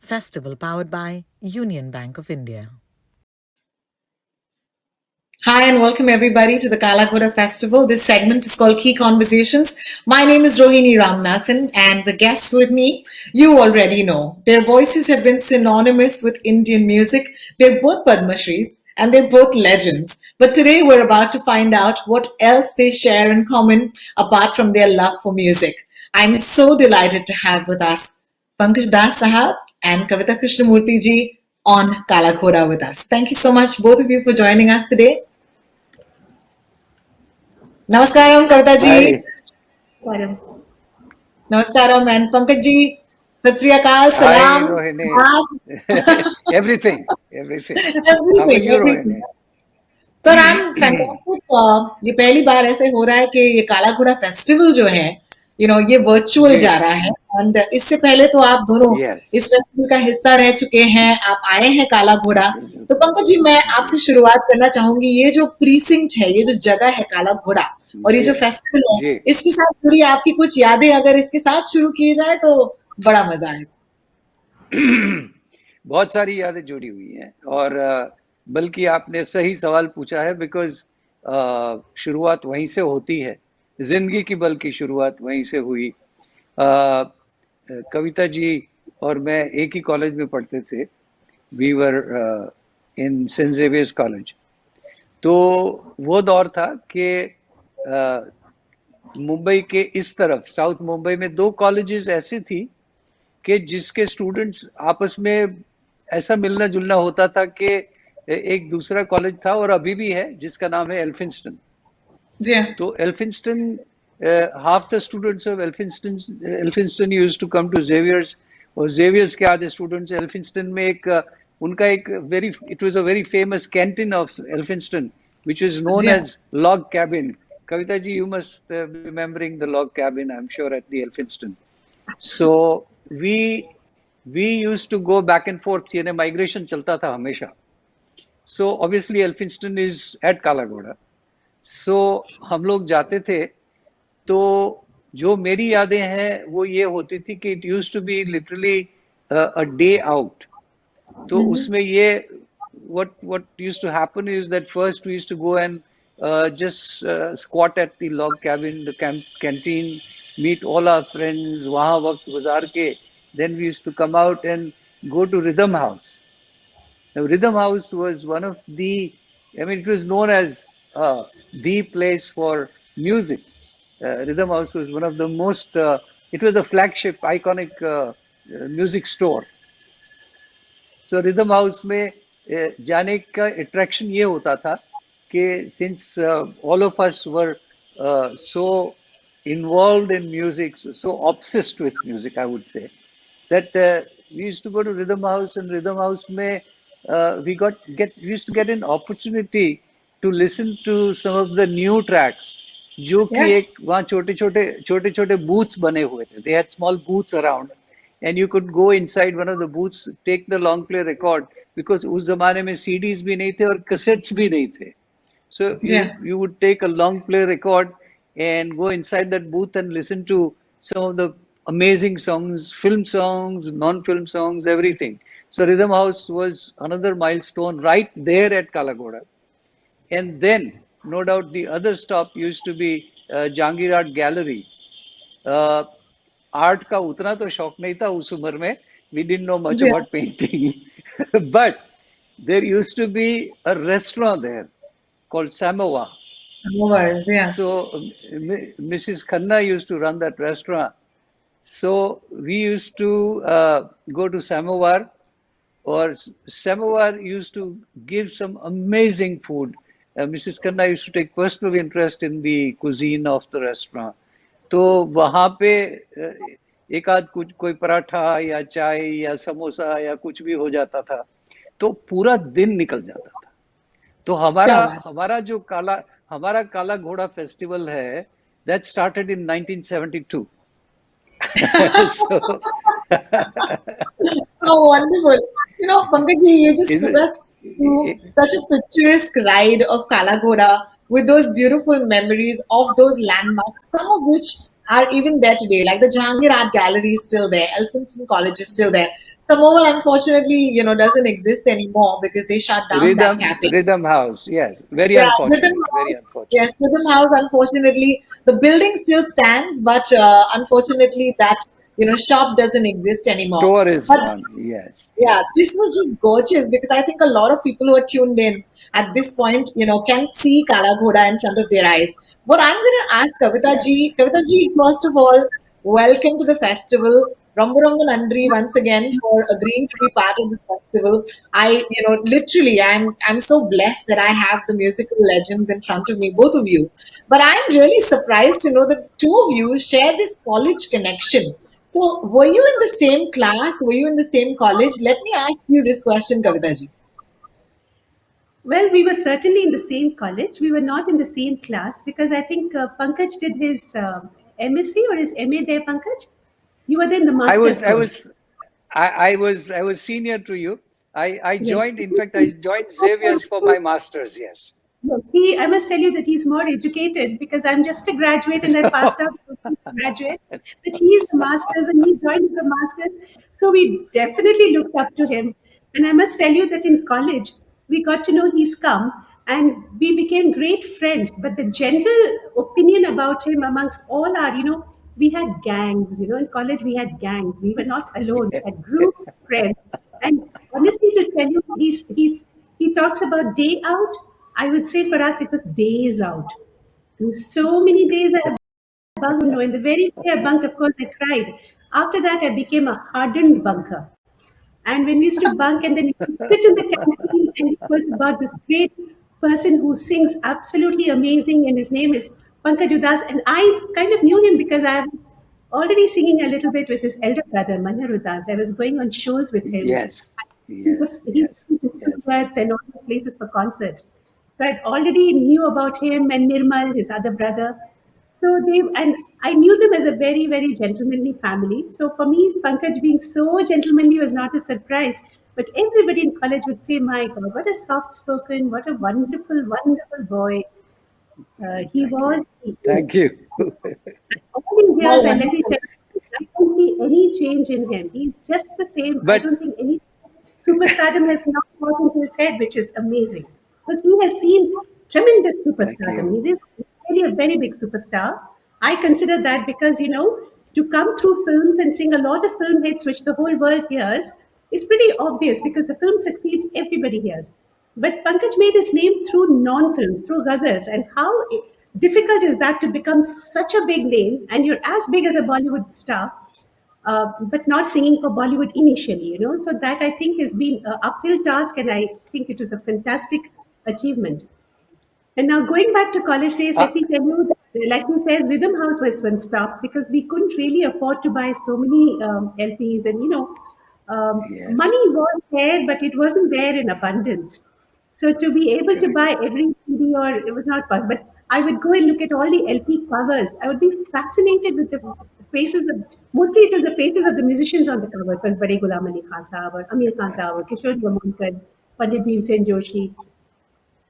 Festival powered by Union Bank of India. Hi and welcome everybody to the Kala Ghoda Festival. This segment is called Key Conversations. My name is Rohini Ramanathan and the guests with me, you already know. Their voices have been synonymous with Indian music. They're both Padma Shris and they're both legends. But today we're about to find out what else they share in common apart from their love for music. I'm so delighted to have with us Pankaj Das Sahab and Kavita Krishnamurti ji on Kala Ghoda with us. Thank you so much, both of you, for joining us today. Namaskaram, Kavita ji. Hi. Namaskaram, and Pankaj ji. Sat Sri Akal, Hi, salam, Rohini. aap, Everything, everything. How are everything, you, everything. Rohini? Sir I am fantastic ये पहली बार ऐसे हो रहा है कि ये काला घोड़ा फेस्टिवल जो है ये वर्चुअल जी, जा रहा है एंड इससे पहले तो आप दोनों यस, इस फेस्टिवल का हिस्सा रह चुके हैं आप आए हैं काला घोड़ा बिल्कुल, तो पंकज जी मैं आपसे जी, शुरुआत करना चाहूंगी ये जो प्रीसिंक्ट है ये जो जगह है काला घोड़ा और ये जी, जो फेस्टिवल है जी। इसके साथ जुड़ी आपकी कुछ यादें अगर इसके साथ शुरू की जाए तो बड़ा मजा आएगा बहुत सारी यादें जुड़ी हुई हैं और बल्कि आपने सही सवाल पूछा है बिकॉज शुरुआत वहीं से होती है जिंदगी की बल्कि शुरुआत वहीं से हुई कविता जी और मैं एक ही कॉलेज में पढ़ते थे we were in Saint Xavier's College तो वो दौर था कि मुंबई के इस तरफ साउथ मुंबई में दो कॉलेजेस ऐसी थी कि जिसके स्टूडेंट्स आपस में ऐसा मिलना जुलना होता था कि एक दूसरा कॉलेज था और अभी भी है जिसका नाम है एल्फिंस्टन जी तो Elphinstone half the students of Elphinstone used to come to Xavier's और जेवियर्स के आधे स्टूडेंट्स एल्फिंस्टन में एक उनका एक very it was a very famous canteen of Elphinstone which is known जी as log cabin. Kavita ji, you must be remembering the log cabin, I'm sure, at the Elphinstone. So we we used to go back and forth. यानी migration चलता था हमेशा. So obviously Elphinstone is at Kalagoda. So हम लोग जाते थे तो जो मेरी यादें हैं वो ये होती थी कि it used to be literally a day out. तो उसमें ये what used to happen is that first we used to go and just squat at the log cabin, the canteen, meet all our friends, वहाँ वक्त गुजार के then we used to come out and go to Rhythm House. Now, Rhythm House was one of the, I mean, it was known as the place for music. Rhythm House was one of the most, it was a flagship, iconic music store. So rhythm house में जाने का attraction ये होता था कि since all of us were so involved in music, so obsessed with music, I would say, that we used to go to Rhythm House, and Rhythm House में we used to get an opportunity to listen to some of the new tracks, जो कि yes एक वहाँ छोटे छोटे booths बने हुए थे. They had small booths around, and you could go inside one of the booths, take the long play record, because उस जमाने में CDs भी नहीं थे और cassettes भी नहीं थे. So जी you would take a long play record and go inside that booth and listen to some of the amazing songs, film songs, non-film songs, everything. So Rhythm House was another milestone right there at Kalagoda. And then, no doubt, the other stop used to be Jangir Art Gallery. Art का उतना तो शौक नहीं था उस उम्र में. We didn't know much जी about painting. But there used to be a restaurant there called Samoa. Mobile जी So Mrs. Khanna used to run that restaurant. So we used to go to Samovar, or Samovar used to give some amazing food. Mrs. Khanna used to take personal interest in the cuisine of the restaurant. तो वहाँ पे एक आध कुछ कोई पराठा या चाय या समोसा या कुछ भी हो जाता था तो पूरा दिन निकल जाता था. तो क्या बात हमारा जो काला घोड़ा फेस्टिवल है that started in 1972. So How wonderful. Pankaj, you just is took it, us through such a picturesque ride of Kalagoda with those beautiful memories of those landmarks, some of which are even there today, like the Jahangir Art Gallery is still there, Elphinstone College is still there. Samovar, unfortunately, doesn't exist anymore because they shut down that cafe. Rhythm House, yes, very Yeah, Rhythm unfortunate, very House. unfortunate. Yes, Rhythm House. Unfortunately, the building still stands, but unfortunately, that shop doesn't exist anymore. Store is But gone, yes. yeah, this was just gorgeous because I think a lot of people who are tuned in at this point, can see Kala Ghoda in front of their eyes. What I'm going to ask Kavita ji, first of all, welcome to the festival. Rombo Rombo Nandri once again for agreeing to be part of this festival. Literally, I'm so blessed that I have the musical legends in front of me, both of you. But I'm really surprised to know that the two of you share this college connection. So, were you in the same class? Were you in the same college? Let me ask you this question, Kavita ji. Well, we were certainly in the same college. We were not in the same class because I think Pankaj did his MSc or his MA there, Pankaj. You were there in the I was, master's I course. was, I was senior to you. I Yes. joined, in fact, I joined Xavier's for my master's, yes. Yes, I must tell you that he's more educated because I'm just a graduate and I passed out as a graduate. But he's a master's and he joined as a master's. So we definitely looked up to him. And I must tell you that in college, we got to know he's come and we became great friends. But the general opinion about him amongst all our, we had gangs, in college we had gangs. We were not alone. We had groups of friends. And honestly, to tell you, he talks about day out. I would say for us, it was days out. There were so many days I bunked. No, in the very day I bunked, of course, I cried. After that, I became a hardened bunker. And when we used to bunk and then we would sit in the canteen, and it was about this great person who sings absolutely amazing, and his name is Pankaj Udas. And I kind of knew him because I was already singing a little bit with his elder brother, Manar Udas. I was going on shows with him. Yes, yes, He yes, came to yes. Surat and all these places for concerts. So I already knew about him and Nirmal, his other brother. So and I knew them as a very, very gentlemanly family. So for me, Pankaj being so gentlemanly was not a surprise. But everybody in college would say, "My God, what a soft-spoken, what a wonderful, wonderful boy he Thank was." you. Thank you. All these How years, and let me wonderful. tell you, I don't see any change in him. He's just the same. I But don't think any superstardom has not got into his head, which is amazing. Because he has seen tremendous thank you. superstardom. He is really a very big superstar. I consider that because, to come through films and sing a lot of film hits, which the whole world hears, is pretty obvious because the film succeeds, everybody hears. But Pankaj made his name through non-films, through ghazals, and how difficult is that to become such a big name, and you're as big as a Bollywood star, but not singing for Bollywood initially. So that I think has been an uphill task, and I think it was a fantastic achievement. And now going back to college days, Uh, let me tell you that, like he says, Rhythm House was one stop because we couldn't really afford to buy so many LPs, and yes, money was there, but it wasn't there in abundance. So to be able to correct. buy every CD, or it was not possible. But I would go and look at all the LP covers. I would be fascinated with the faces of, mostly it was the faces of the musicians on the cover. It was Bade Ghulam Ali Khan Sahab, or Amir Khan Sahab, or Kishore Ramonkar, Pandit Bhimsen Joshi,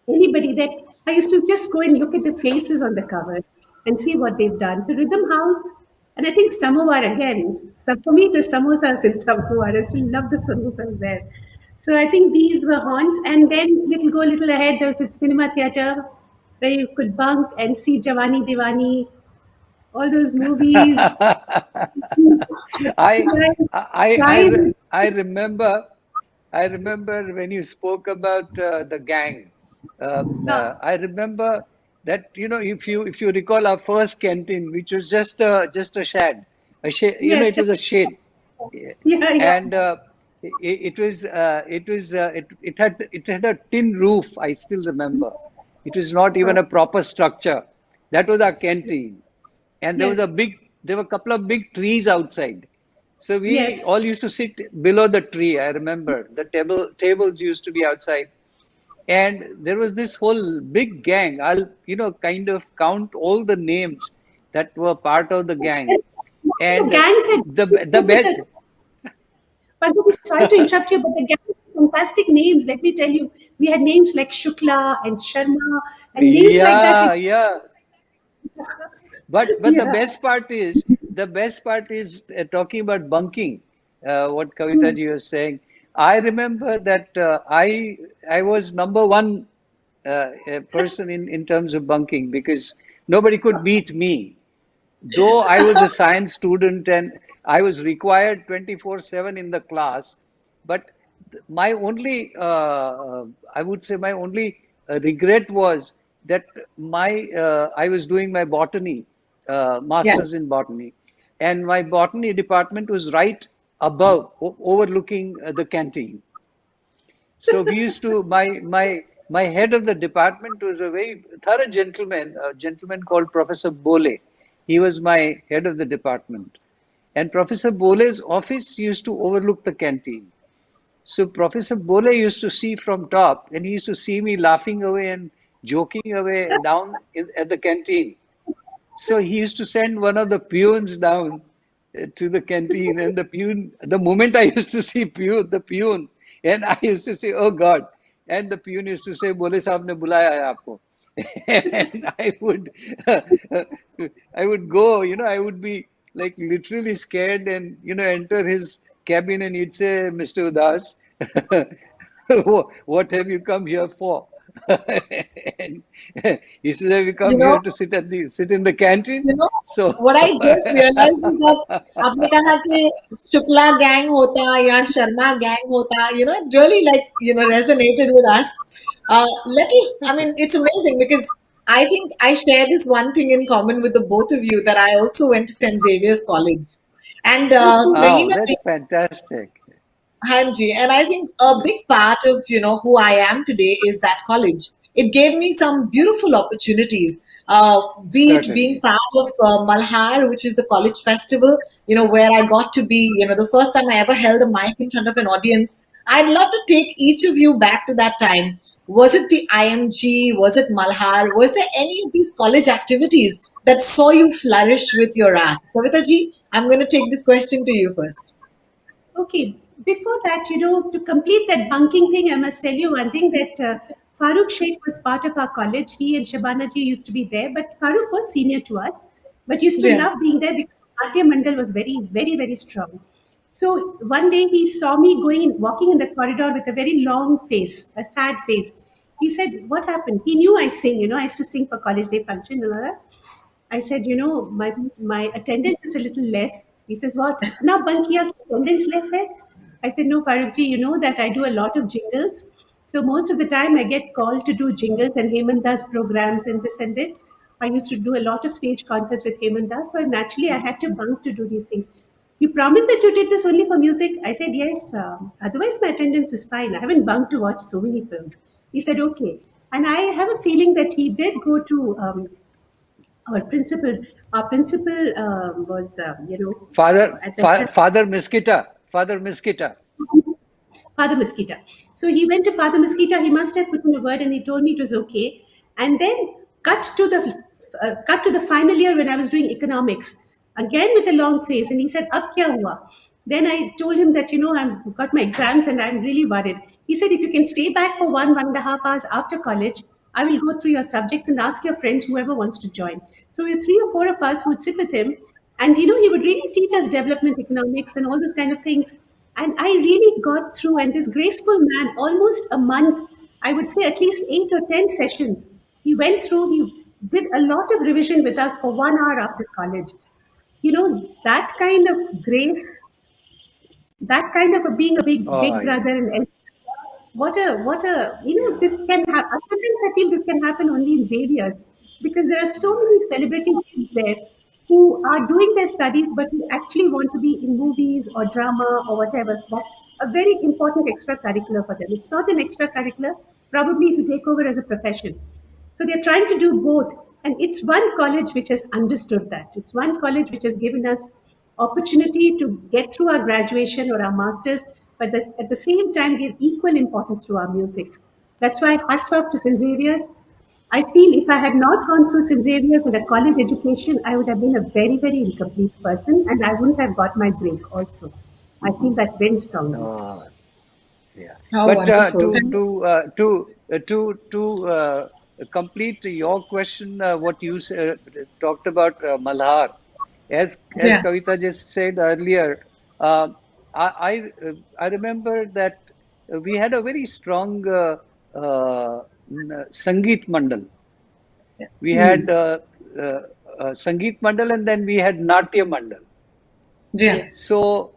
anybody that I used to just go and look at the faces on the cover and see what they've done. So Rhythm House, and I think Samovar again. So for me, it was samosas in Samovar. I still love the samosas there. So I think these were haunts. And then go a little ahead, there was a cinema theater where you could bunk and see Jawani Diwani, all those movies. I, Guys, I remember, I remember when you spoke about the gang. I remember that if you recall our first canteen, which was just a shed, yes, it was a shade. Yeah. yeah, yeah. And it had a tin roof. I still remember. It was not even a proper structure. That was our canteen, and Yes, there were a couple of big trees outside. So we yes. all used to sit below the tree. I remember the tables used to be outside, and there was this whole big gang. I'll kind of count all the names that were part of the gang, The and gangs had the best. But sorry to interrupt you, but the gang had fantastic names. Let me tell you, we had names like Shukla and Sharma and names like that. Yeah, yeah. But Yeah, the best part is talking about bunking. what Kavita ji was saying. I remember that I was number one person in terms of bunking because nobody could beat me. Though I was a science student and I was required 24/7 in the class, but my only, I would say, my only regret was that I was doing my botany, Yeah. masters in botany, and my botany department was right above, overlooking the canteen. So we used to my head of the department was a very thorough gentleman, a gentleman called Professor Bole. He was my head of the department, and Professor Bole's office used to overlook the canteen. So Professor Bole used to see from top, and he used to see me laughing away and joking away down at the canteen. So he used to send one of the peons down to the canteen, and the peon, the moment I used to see the peon, and I used to say, "Oh God!" And the peon used to say, "Bole साहब ने बुलाया है आपको." And I would go, I would be like literally scared, and enter his cabin, and he'd say, "Mr. Udas, what have you come here for?" And he says, "Have you You come know, here to sit in the canteen?" you know, So what I just realized is that आपने कहा कि Shukla gang होता या Sharma gang होता, it really resonated with us. I mean, it's amazing because I think I share this one thing in common with the both of you that I also went to St. Xavier's College. And wow, कहीं ना that's fantastic. Hanji, and I think a big part of who I am today is that college. It gave me some beautiful opportunities. Be it being Certainly. part of Malhar, which is the college festival, where I got to be, the first time I ever held a mic in front of an audience. I'd love to take each of you back to that time. Was it the IMG? Was it Malhar? Was there any of these college activities that saw you flourish with your art? Kavita ji, I'm going to take this question to you first. Okay, before that, to complete that bunking thing, I must tell you one thing that Farooq Sheikh was part of our college. He and Shabana ji used to be there, but Farooq was senior to us, but used to Yeah. love being there because Natya Mandal was very, very, very strong. So one day he saw me walking in the corridor with a very long face, a sad face. He said, "What happened?" He knew I sing, I used to sing for college day function and all that. I said, my attendance is a little less. He says, what? Now bunk kiya ki attendance less hai? I said, no, Farooq you know that I do a lot of jingles. So most of the time I get called to do jingles and Hemant Das programs and this and that. I used to do a lot of stage concerts with Hemant Das. So naturally I had to bunk to do these things. You promised that you did this only for music? I said, yes. Otherwise my attendance is fine. I haven't bunked to watch so many films. He said, okay. And I have a feeling that he did go to our principal was at the Father Miskita, Father Miskita. Father Mosquito. So he went to Father Mosquito. He must have put in a word, and he told me it was okay. And then cut to the final year when I was doing economics, again with a long face, and he said, "Ab kya hua?" Then I told him that I've got my exams and I'm really worried. He said, "If you can stay back for 1.5 hours after college, I will go through your subjects and ask your friends, whoever wants to join." So we were three or four of us who would sit with him, and he would really teach us development economics and all those kind of things. And I really got through. And this graceful man, almost a month, I would say at least 8 or 10 sessions, he went through. He did a lot of revision with us for 1 hour after college. That kind of grace, that kind of being a big Oh, brother yeah. and what a this can happen. Sometimes I feel this can happen only in Xavier's because there are so many Right. celebrity kids there who are doing their studies but who actually want to be in movies or drama or whatever. So that's a very important extracurricular for them. It's not an extracurricular, probably to take over as a profession. So they're trying to do both. And it's one college which has understood that. It's one college which has given us opportunity to get through our graduation or our masters, but at the same time give equal importance to our music. That's why hats off to St. Xavier's. I feel if I had not gone through St. Xavier's and a college education, I would have been a very, very incomplete person and I wouldn't have got my break also. I feel that very strongly. Oh, yeah. How But wonderful. to complete your question, what you talked about Malhar, as Yeah. Kavita just said earlier, uh, I remember that we had a very strong Sangeet Mandal. Yes. We had Sangeet Mandal, and then we had Natya Mandal. Yeah. Yes. So,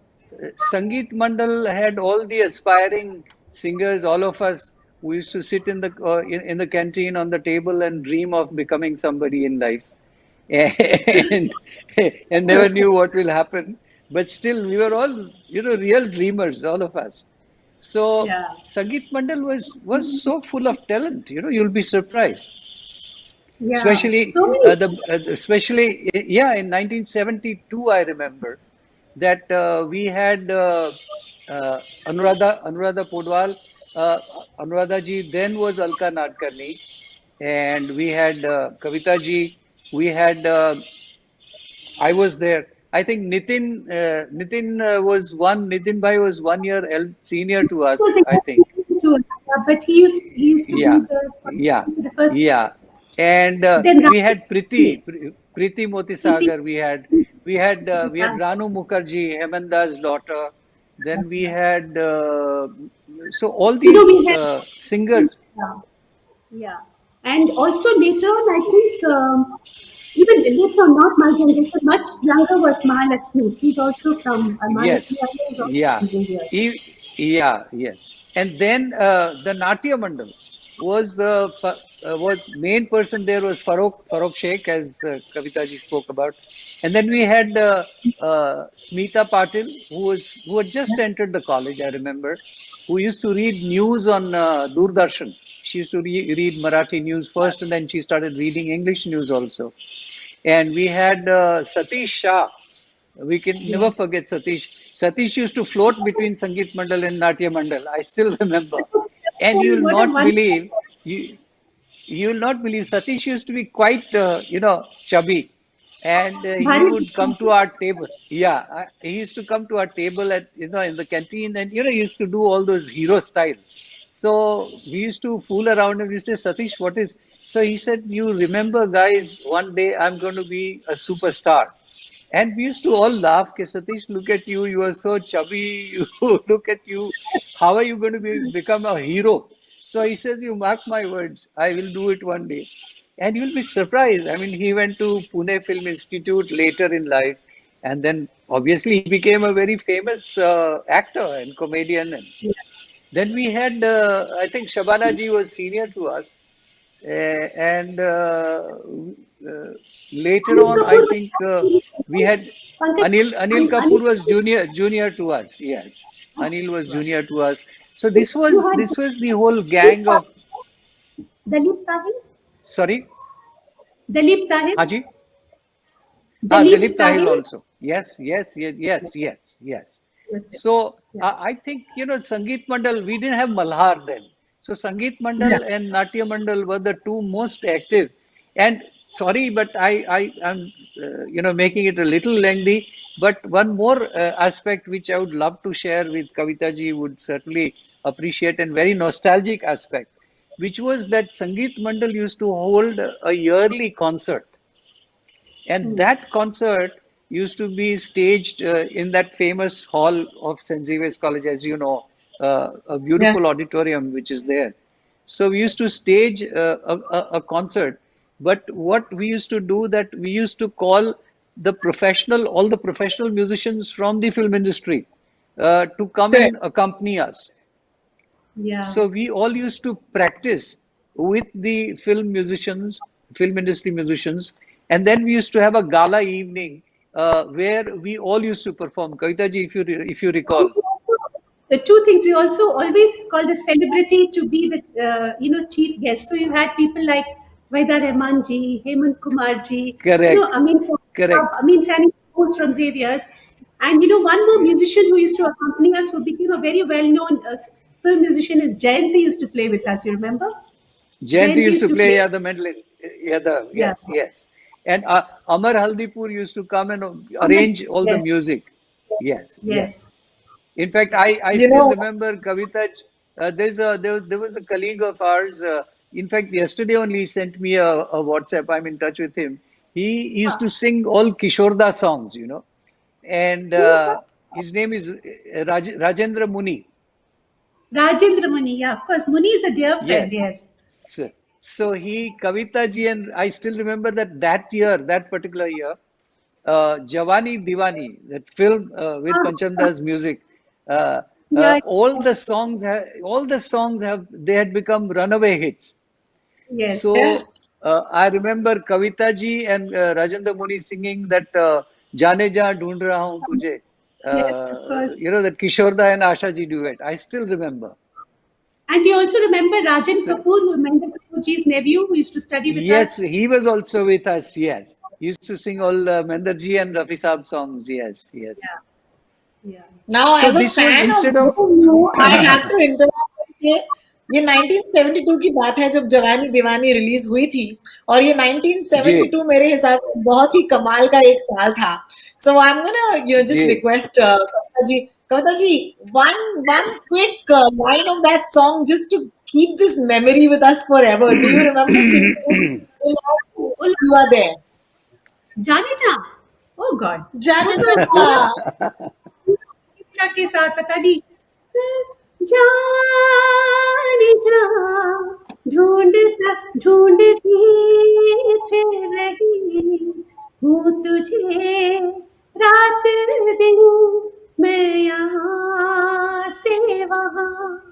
Sangeet Mandal had all the aspiring singers, all of us who used to sit in the canteen on the table and dream of becoming somebody in life, and and never knew what will happen. But still, we were all, real dreamers, all of us. So, Yeah. Sangeet Mandal was so full of talent. You'll be surprised. Yeah. Especially So many. especially yeah, in 1972, I remember that we had Anuradha Podwal. Anuradha ji then was Alka Nadkarni, and we had Kavita ji. We had I was there. I think Nitin was one. Nitin Bhai was 1 year senior to us, Was a I think. young but he used to be Yeah, yeah, the first. yeah. And Then we had Rani, Priti Preeti, Motisagar. We had Ranu Mukherjee, Hemanda's daughter. Then we had so all these we had. singers. Yeah. Yeah. And also later on, I think even later on, not my generation, much younger was Mahalakshmi. She's also from Yes, Mahalakshmi Iyer is also yeah, from India. yeah, yes. And then the Natya Mandal was main person there was Farokh Sheikh, as Kavita ji spoke about, and then we had Smita Patil, who had just entered the college. I remember, who used to read news on Doordarshan. She used to read Marathi news first, and then she started reading English news also. And we had Satish Shah. We can never Yes. forget Satish. Satish used to float between Sangeet Mandal and Natya Mandal. I still remember. And you'll What a not wonderful. believe, you'll not believe Satish used to be quite, chubby. And he Bhari would come to Krishna. our table. Yeah, he used to come to our table in the canteen, and, he used to do all those hero style. So we used to fool around and we used to say, Satish, what is? So he said, you remember, guys, one day I'm going to be a superstar. And we used to all laugh, Ke Satish, look at you, you are so chubby, you look at you, how are you going to become a hero? So he says, you mark my words, I will do it one day. And you'll be surprised. I mean, he went to Pune Film Institute later in life, and then obviously he became a very famous actor and comedian. And then we had, I think Shabana ji was senior to us, and later Anil on, I Kapoor think we had Pankaj, Anil Anil Kapoor was Kapoor, junior to us. Yes, Anil was junior to us. So you had this was the whole Dalip gang of, Tahir, Dalip Tahir, sorry, Dalip Tahir, Haji. Dalip Dilip Tahil Tahir. also. Yes, yes, yes, yes, yes, yes. Yes, yes. So Yeah. I think, Sangeet Mandal, we didn't have Malhar then. So Sangeet Yeah. Mandal and Natya Mandal were the two most active. And sorry, but I am, making it a little lengthy. But one more aspect which I would love to share with Kavita ji would certainly appreciate, and very nostalgic aspect, which was that Sangeet Mandal used to hold a yearly concert, and Hmm. that concert used to be staged in that famous hall of St. Xavier's College, as you know, a Yes. beautiful auditorium which is there. So we used to stage a concert. But what we used to do, that we used to call all the professional musicians from the film industry to come Correct. and accompany us. Yeah. So we all used to practice with the film industry musicians, and then we used to have a gala evening where we all used to perform. Kavita ji, if you recall. The two things we also always called a celebrity to be the chief guest. So you had people like Vaida Rahman ji, Hemant Kumar ji, Correct, correct. Amin Sani who's from Xavier's, and one more musician who used to accompany us, who became a very well-known film musician, is Jayanti used to play with us. You remember? Jayanti Jayanti used used to to play, play. yeah, the medley, yeah, Yeah. yes. And Amar Haldipur used to come and Aman- arrange all the Yes. music. Yes, yes. Yes. In fact, I You still know, remember, Kavita. There was a colleague of ours. In fact, yesterday only he sent me a WhatsApp. I'm in touch with him. He used to sing all Kishorda songs, and Who was that? His name is Rajendra Muni. Rajendra Muni, yeah, of course. Muni is a dear friend, Yes. yes. So he, Kavita ji, and I still remember that year, that particular year, Jawani Diwani, that film with Ah, Pancham Das music. Uh, yeah, all the songs they had become runaway hits. yes, So Yes. I remember Kavita ji and Rajendra Muni singing that "Jaane Ja Dhoond Raha Hoon Tujhe." yes, of course. That Kishorda and Asha ji duet. I still remember. And you also remember Rajan So, Kapoor, who Mehndra Kapoorji's nephew, who used to study with yes, us. he was also with us. Yes, he used to sing all Menderji and Rafi Saab songs. Yes, yes. Yeah, yeah. Now, So as a this was fan of instead of both of you, I have to interrupt and say ये 1972 की बात है जब जवानी दीवानी release हुई थी और ये जी 1972 मेरे हिसाब से बहुत ही कमाल का एक साल था. So I'm gonna just ji request Kavita ji, one quick line of that song just to keep this memory with us forever. Do you remember singing this? Oh, You are there. जाने जा. Oh God. जाने वो तो जा. पूरा orchestra के साथ पता नहीं. जाने जा, ढूंढता ढूंढती फिर रही हूँ तुझे रात दिन मैं यहाँ से वहाँ.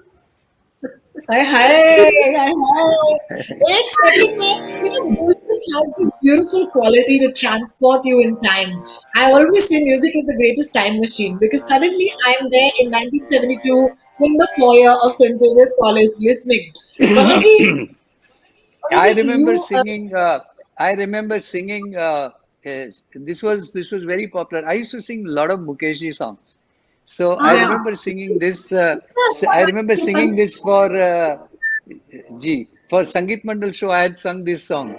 हाय हाय हाय हाय एक सेकंड में music has this beautiful quality to transport you in time. I always say music is the greatest time machine because suddenly I'm there in 1972 in the foyer of St. Xavier's College listening. I Kavita ji, remember you singing. I remember singing. This was very popular. I used to sing a lot of Mukeshji songs. So I yeah. हाँ. remember singing this. I remember singing this for for Sangeet Mandal show. I had sung this song.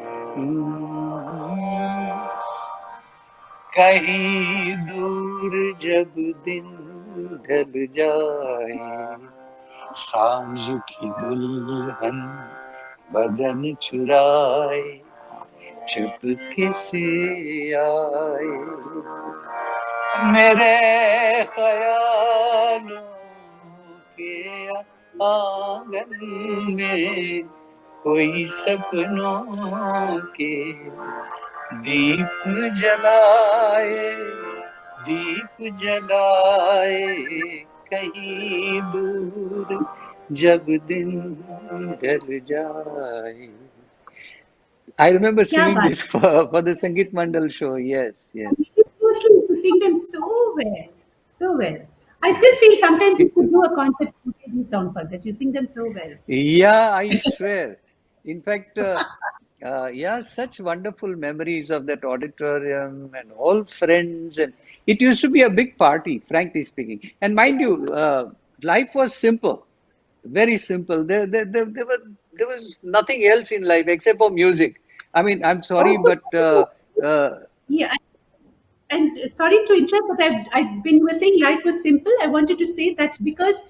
कहीं दूर जब दिन ढल जाए सांझ की दुल्हन बदन चुराए चुपके से आए मेरे ख्यालों के आंगन में कोई सपनों के दीप जलाए दीप जलाए कहीं दूर जब दिन ढल जाए I remember क्या singing बात. this for the Sangeet Mandal show. Yes, yes. Seriously, to sing them so well, so well. I still feel sometimes you could do a concert song for that. You sing them so well. Yeah, I swear. In fact, yeah, such wonderful memories of that auditorium and all friends. And it used to be a big party, frankly speaking. And mind you, life was simple, very simple. There was nothing else in life except for music. I mean, I'm sorry, Also, but uh, yeah, and sorry to interrupt, but when you were saying life was simple, I wanted to say that's because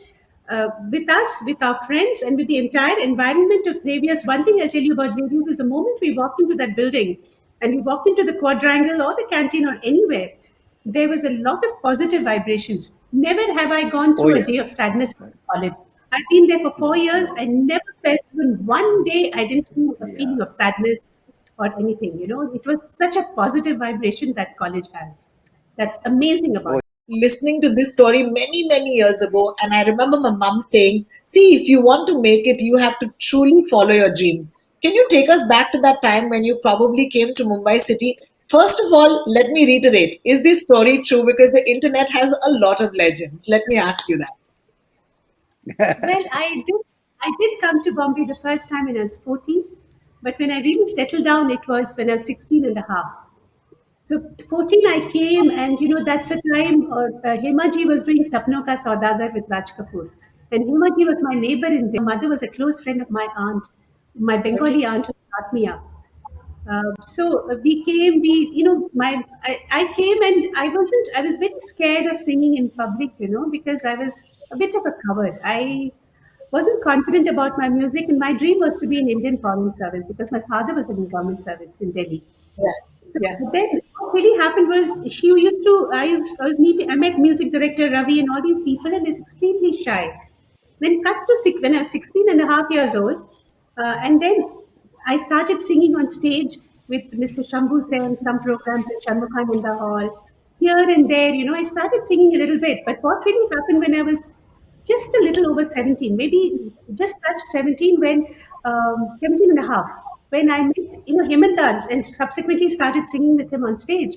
with us, with our friends, and with the entire environment of Xavier's, one thing I'll tell you about Xavier's is the moment we walked into that building and we walked into the quadrangle or the canteen or anywhere, there was a lot of positive vibrations. Never have I gone oh through a yeah, day of sadness in college. I've been there for 4 years. I never felt even one day I didn't feel a yeah. feeling of sadness or anything. It was such a positive vibration that college has. That's amazing about Oh, it. Listening to this story many years ago, and I remember my mom saying, see, if you want to make it, you have to truly follow your dreams. Can you take us back to that time when you probably came to Mumbai City? First of all, let me reiterate, is this story true? Because the internet has a lot of legends. Let me ask you that. Well, I did come to Bombay the first time when I was 14, but when I really settled down, it was when I was 16 and a half. So 14, I came, and that's a time Hema ji was doing Sapno Ka Saudagar with Raj Kapoor. And Hema ji was my neighbor in Delhi. My mother was a close friend of my aunt, my Bengali aunt who brought me up. So we came, I came, and I was very scared of singing in public, because I was a bit of a coward. I wasn't confident about my music, and my dream was to be in Indian Foreign Service because my father was in government service in Delhi. Yes. So Yes. then what really happened was she used to, I was meeting, I met music director Ravi and all these people, and is extremely shy. Then cut to six, when I was 16 and a half years old, and then I started singing on stage with Mr. Shambhu Sen, some programs at Shanmukhan in the hall. Here and there, I started singing a little bit. But what really happened when I was just a little over 17, maybe just touched 17 when 17 and a half, when I met, Hemant and subsequently started singing with him on stage.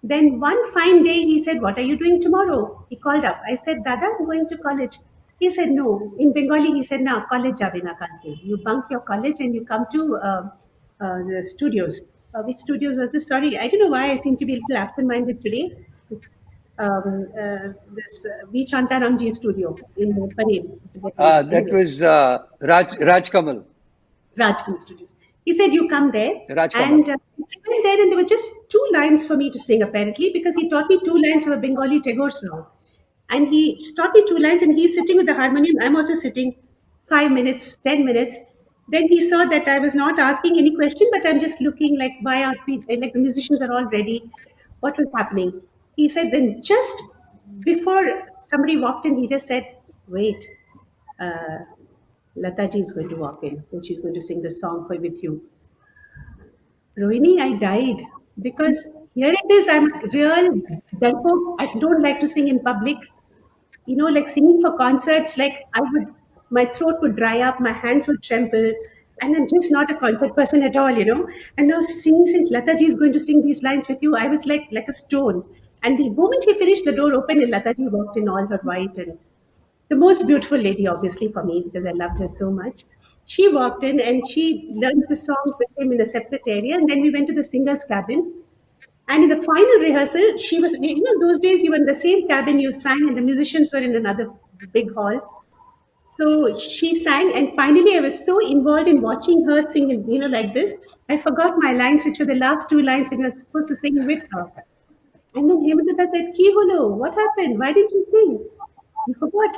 Then one fine day he said, "What are you doing tomorrow?" He called up. I said, "Dada, I'm going to college." He said, "No." In Bengali, he said, "No, college jabe na kalke. You bunk your college and you come to the studios." Which studios was this? Sorry, I don't know why I seem to be a little absent-minded today. It's, this V. Shantaramji studio in Parel. That Anyway. was Raj Kamal. Rajkamal Studios. He said, "You come there." Raj And Kamal. I went there, and there were just two lines for me to sing, apparently, because he taught me two lines of a Bengali Tagore song. And he taught me two lines, and he's sitting with the harmonium. I'm also sitting 5 minutes, 10 minutes. Then he saw that I was not asking any question, but I'm just looking like, why aren't we, like the musicians are all ready? What was happening? He said, then just before somebody walked in, he just said, "Wait. Uh, Lataji is going to walk in and she's going to sing the song for with you." Rohini, I died because here it is. I'm a real delpo. I don't like to sing in public. Like singing for concerts, like my throat would dry up, my hands would tremble, and I'm just not a concert person at all. And now singing, since Lataji is going to sing these lines with you, I was like a stone. And the moment he finished, the door opened and Lataji walked in all her white and the most beautiful lady, obviously, for me, because I loved her so much. She walked in and she learned the song with him in a separate area. And then we went to the singer's cabin. And in the final rehearsal, she was, those days you were in the same cabin, you sang, and the musicians were in another big hall. So she sang, and finally, I was so involved in watching her sing, like this, I forgot my lines, which were the last two lines when I was supposed to sing with her. And then Hemantata said, "Ki holo? What happened? Why didn't you sing?" You forgot.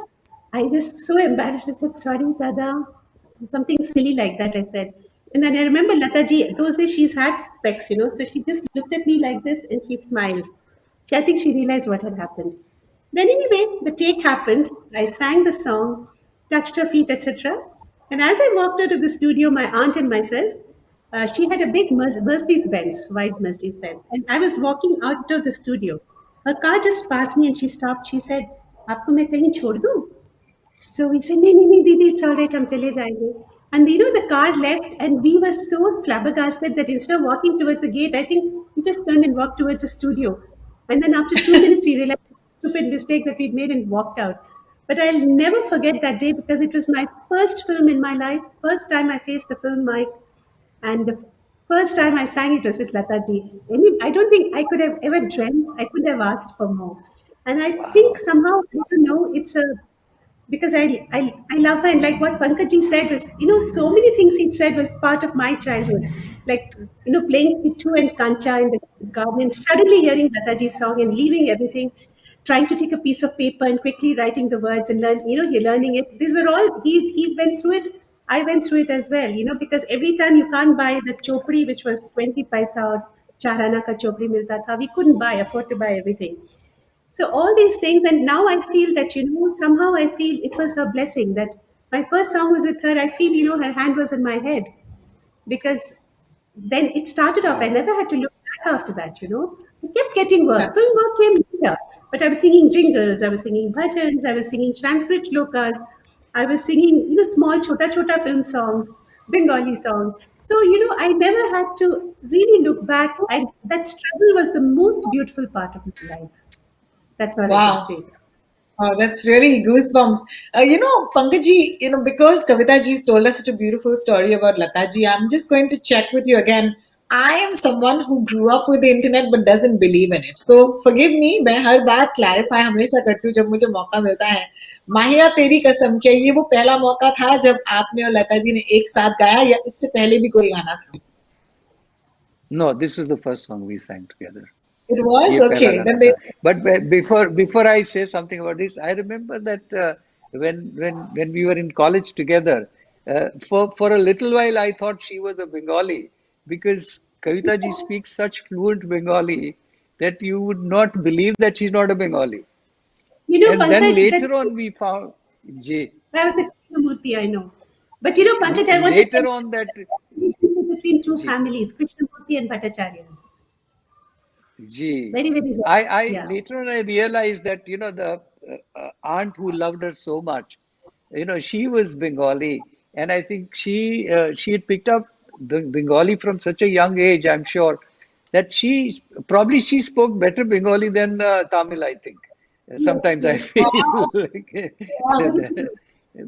I just so embarrassed. I said, "Sorry, Dada." Something silly like that, I said. And then I remember Lataji, those days she's had specs, so she just looked at me like this and she smiled. I think she realized what had happened. Then, anyway, the take happened. I sang the song, touched her feet, etc. And as I walked out of the studio, my aunt and myself, she had a big Mercedes Benz, white Mercedes Benz. And I was walking out of the studio. Her car just passed me and she stopped. She said, "Aapko main kahin chhod दूँ?" So we said, "No, no, no, Didi, it's all right, hum chale jayenge." And the car left, and we were so flabbergasted that instead of walking towards the gate, I think we just turned and walked towards the studio. And then after 2 minutes, we realized the stupid mistake that we'd made and walked out. But I'll never forget that day because it was my first film in my life, first time I faced a film mic, and the first time I sang it was with Lata ji. I don't think I could have ever dreamt, I could have asked for more. And I think Wow. somehow, I don't know, it's a because I love her, and like what Pankaj said was, so many things he said was part of my childhood, like playing Pittu and Kancha in the garden, and suddenly hearing Lataji's song and leaving everything, trying to take a piece of paper and quickly writing the words and you're learning it. These were all he went through it. I went through it as well, because every time you can't buy the chopri, which was 20 paisa or charana ka chopri milta tha, we couldn't afford to buy everything. So all these things, and now I feel that somehow I feel it was her blessing that my first song was with her. I feel her hand was on my head because then it started off. I Wow. never had to look back after that. I kept getting work. That's Film work came later, but I was singing jingles, I was singing bhajans, I was singing Sanskrit shlokas, I was singing small chota chota film songs, Bengali songs. So I never had to really look back, and that struggle was the most beautiful part of my life. That's all I can wow. say. Oh, that's really goosebumps. Pankaji, because Kavita ji's told us such a beautiful story about Lata ji, I'm just going to check with you again. I am someone who grew up with the internet but doesn't believe in it. So forgive me, मैं हर बात clarify हमेशा करती हूँ जब मुझे मौका मिलता है. माहिया तेरी कसम, क्या ये वो पहला मौका था जब आपने और लता जी ने एक साथ गाया या इससे पहले भी कोई गाना था? No, this was the first song we sang together. It was ये पहला okay. गाना Then they था. But before I say something about this, I remember that when we were in college together, for a little while I thought she was a Bengali because Kavita ji speaks such fluent Bengali that you would not believe that she's not a Bengali. You know, And then Pankaj, that later on we found, Ji, was a Krishnamurti, I know. But you know, Pankaj, I want to tell later on that, you the relationship between two Ji, families, Krishnamurti and Bhattacharya's. Ji. Very, very well. I Yeah. later on I realized that the aunt who loved her so much, she was Bengali, and I think she had picked up Bengali from such a young age. I'm sure that she spoke better Bengali than Tamil. I think Yes, sometimes I yes. feel like Very that, true.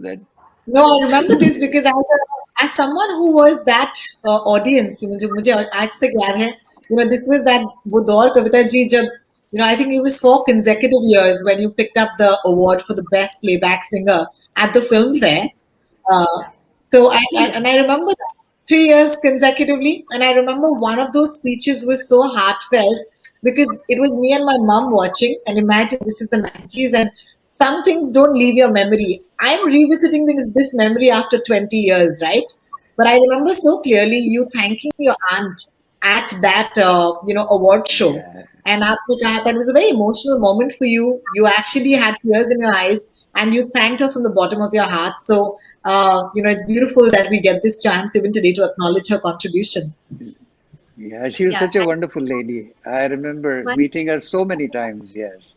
that No, I remember this because as someone who was that audience, मुझे आज तक याद है, this was that वो दौर कविता जी जब, I think it was 4 consecutive years when you picked up the award for the best playback singer at the film fair. Uh, so and I remember that 3 years consecutively, and I remember one of those speeches was so heartfelt because it was me and my mom watching, and imagine this is the 90s, and some things don't leave your memory. I'm revisiting this memory after 20 years, right? But I remember so clearly you thanking your aunt at that award show, yeah. and आपने कहा that was a very emotional moment for you. You actually had tears in your eyes, and you thanked her from the bottom of your heart. So it's beautiful that we get this chance even today to acknowledge her contribution. Yeah, she was Yeah. such a wonderful lady. I remember And meeting her so many times. Yes.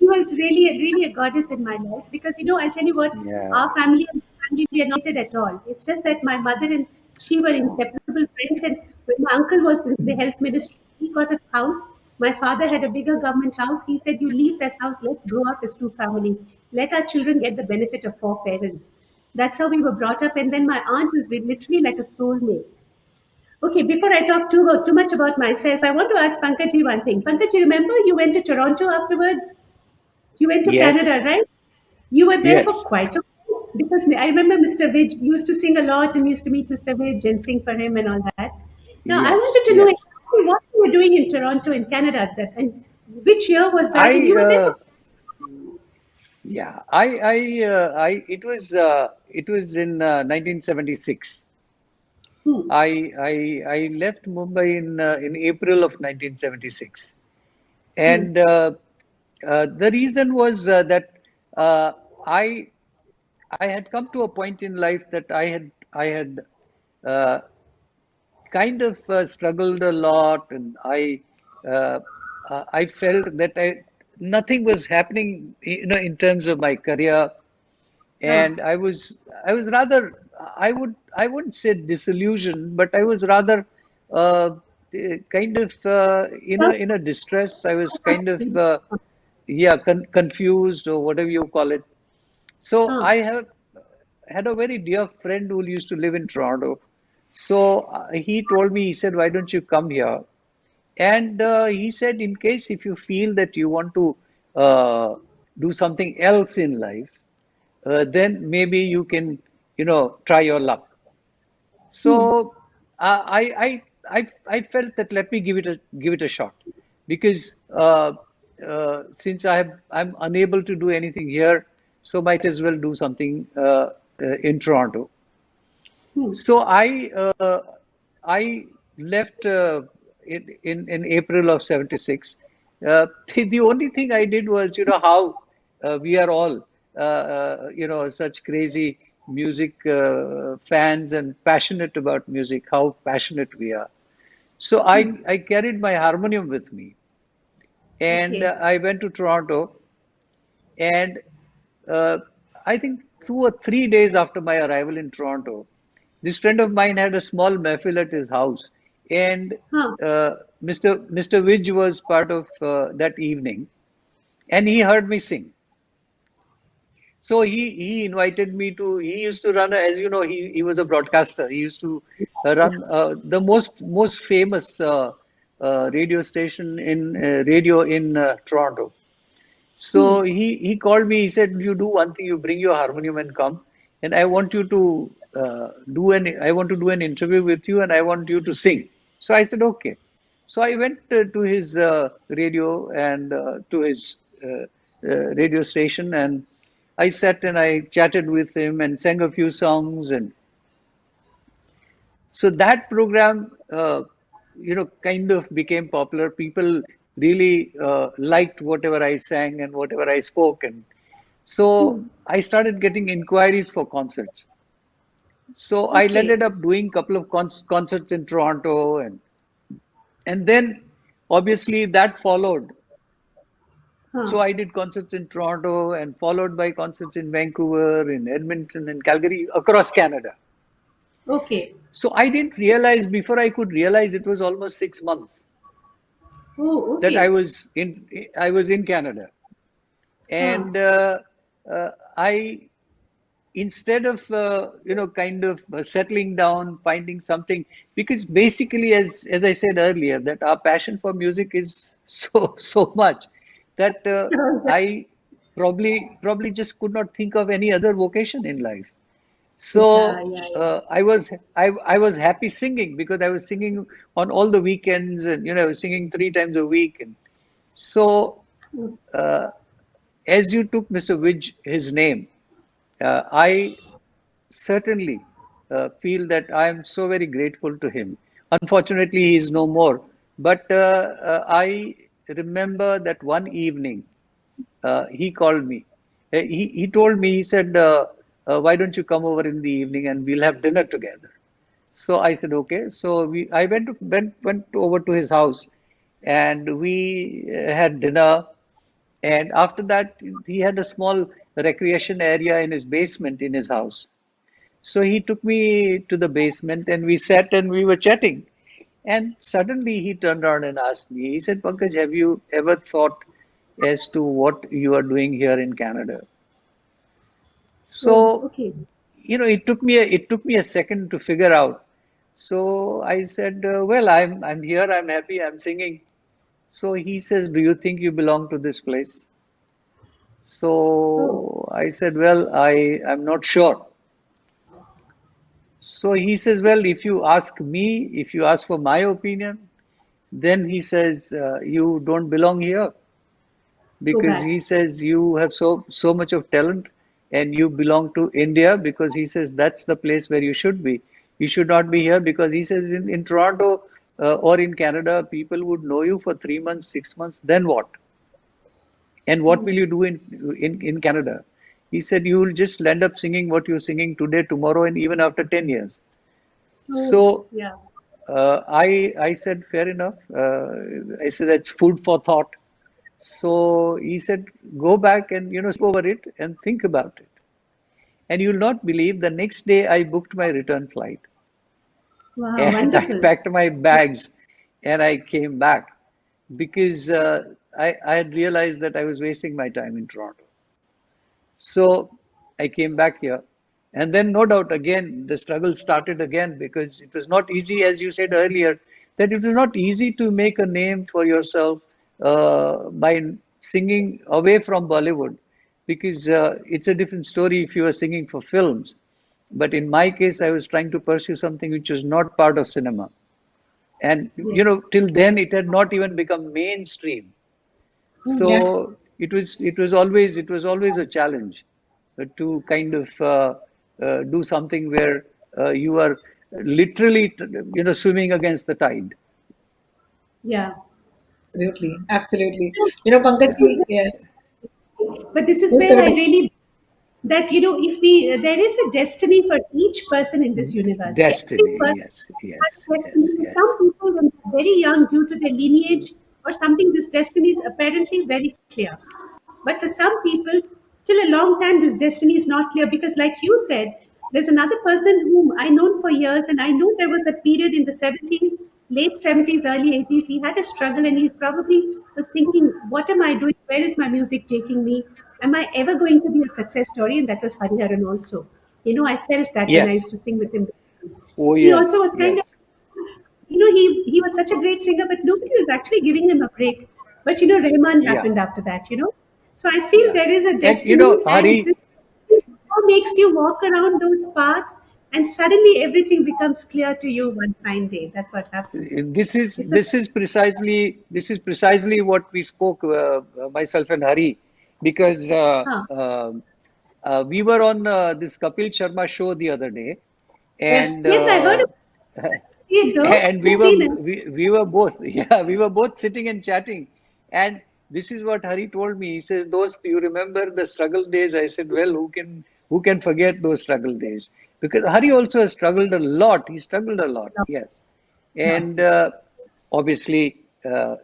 she was really a goddess in my life because I'll tell you what, Yeah. our family and my family, we are not related at all. It's just that my mother and she were inseparable friends, and when my uncle was in the health ministry, he got a house. My father had a bigger government house. He said, "You leave this house. Let's grow up as two families. Let our children get the benefit of four parents." That's how we were brought up. And then my aunt was literally like a soulmate. Okay, before I talk too much about myself, I want to ask Pankaj you one thing. Pankaj, you remember you went to Toronto afterwards? You went to Yes. Canada, right? You were there for Yes. quite a while because I remember Mr. Vij used to sing a lot and used to meet Mr. Vij and sing for him and all that. Now, I Yes. wanted to know Yes. exactly what you were doing in Toronto in Canada at that, and which year was that? And I you were there for yeah. It was in 1976. hmm, I left Mumbai in April of 1976, hmm, and the reason was that uh, I I had come to a point in life that I had uh, kind of struggled a lot, and uh, I felt that nothing was happening, in terms of my career, huh, and I was rather, I wouldn't say disillusioned, but I was rather kind of in a distress. I was kind of yeah, confused, or whatever you call it. So huh, I have had a very dear friend who used to live in Toronto. So he told me, he said, "Why don't you come here?" And he said, in case if you feel that you want to do something else in life, then maybe you can, try your luck. hmm, So I felt that let me give it a shot, because since I'm unable to do anything here, so might as well do something in Toronto. hmm, So I left in April of '76. The only thing I did was, how we are all such crazy music fans and passionate about music, how passionate we are. So hmm. I carried my harmonium with me, and Okay. I went to Toronto, and uh, I think 2 or 3 days after my arrival in Toronto, this friend of mine had a small mehfil at his house, and Huh. Mr. Vidge was part of that evening, and he heard me sing. So he invited me to. He used to run, as you know, he was a broadcaster. He used to run the most famous radio station in radio in Toronto. Hmm. So he called me. He said, "You do one thing. You bring your harmonium and come, and I want you to I want to do an interview with you, and I want you to sing." So I said, "Okay." So I went to his radio, and to his radio station, and I sat and I chatted with him and sang a few songs, and so that program. kind of became popular. People really liked whatever I sang and whatever I spoke, and so I started getting inquiries for concerts. So I Okay. ended up doing a couple of concerts in Toronto, and then obviously that followed. Huh. So I did concerts in Toronto and followed by concerts in Vancouver, in Edmonton, and Calgary, across Canada. Okay. So I didn't realize, before I could realize, it was almost 6 months Oh, that okay. I was in Canada, Huh. and I, instead of kind of settling down, finding something, because basically, as I said earlier, that our passion for music is so much that I probably just could not think of any other vocation in life. Yeah, So yeah, I was happy singing, because I was singing on all the weekends, and I was singing 3 times a week. And so yeah. as you took Mr. Vidge, his name, I certainly feel that I am so very grateful to him. Unfortunately, he is no more. But I remember that one evening he called me. He told me, he said, why don't you come over in the evening and we'll have dinner together? So I said, okay. So I went over to his house, and we had dinner. And after that, he had a small recreation area in his basement in his house. So he took me to the basement, and we sat and we were chatting. And suddenly he turned around and asked me, he said, Pankaj, have you ever thought as to what you are doing here in Canada? Oh, So, okay. it took me a second to figure out. So I said, well, I'm here, I'm happy, I'm singing. So he says, do you think you belong to this place? Oh, So I said, well, I'm not sure. So he says, well, if you ask me, if you ask for my opinion, then he says, you don't belong here, go because he back. says you have so much of talent, and you belong to India, because he says that's the place where you should be. You should not be here, because he says in Toronto or in Canada, people would know you for 3 months, 6 months, then what? And what will you do in Canada? He said you will just end up singing what you're singing today, tomorrow, and even after 10 years. Oh, So yeah. I said, fair enough. I said, that's food for thought. So he said, go back and over it and think about it. And you'll not believe, the next day I booked my return flight, Wow, and I wonderful. packed my bags, and I came back, because I had realized that I was wasting my time in Toronto. So I came back here. And then, no doubt, again, the struggle started again, because it was not easy, as you said earlier, that it was not easy to make a name for yourself by singing away from Bollywood, because it's a different story if you are singing for films. But in my case, I was trying to pursue something which was not part of cinema. And, Yes. till then, it had not even become mainstream. Yes. So it was always a challenge to kind of do something where you are literally swimming against the tide. Yeah. Absolutely. Absolutely. This is Pankaj, yes. But this is Yes, where I Kavita. really that if we there is a destiny for each person in this universe. Every Destiny, person yes, has yes, destiny. yes, For yes, some people, when they're very young, due to their lineage or something, this destiny is apparently very clear. But for some people, till a long time, this destiny is not clear because, like you said, there's another person whom I known for years, and I know there was that period in the 70s, late 70s, early 80s. He had a struggle, and he probably was thinking, "What am I doing? Where is my music taking me? Am I ever going to be a success story?" And that was Hariharan also. I felt that when I yes. used to sing with him. Oh, He also yes, was kind of yes, he was such a great singer, but nobody was actually giving him a break. But Rahman yeah, happened after that. So I feel yeah. there is a And destiny, and Hari, this makes you walk around those paths, and suddenly everything becomes clear to you one fine day. That's what happens. It's a this is precisely what we spoke, myself and Hari, because huh. we were on this Kapil Sharma show the other day, Yes. and Yes, I heard of See it though? And I've seen it. we were both we were both sitting and chatting, and this is what Hari told me. He says, those, you remember the struggle days? I said, well, who can forget those struggle days? Because Hari also has struggled a lot. He struggled a lot, yes. And obviously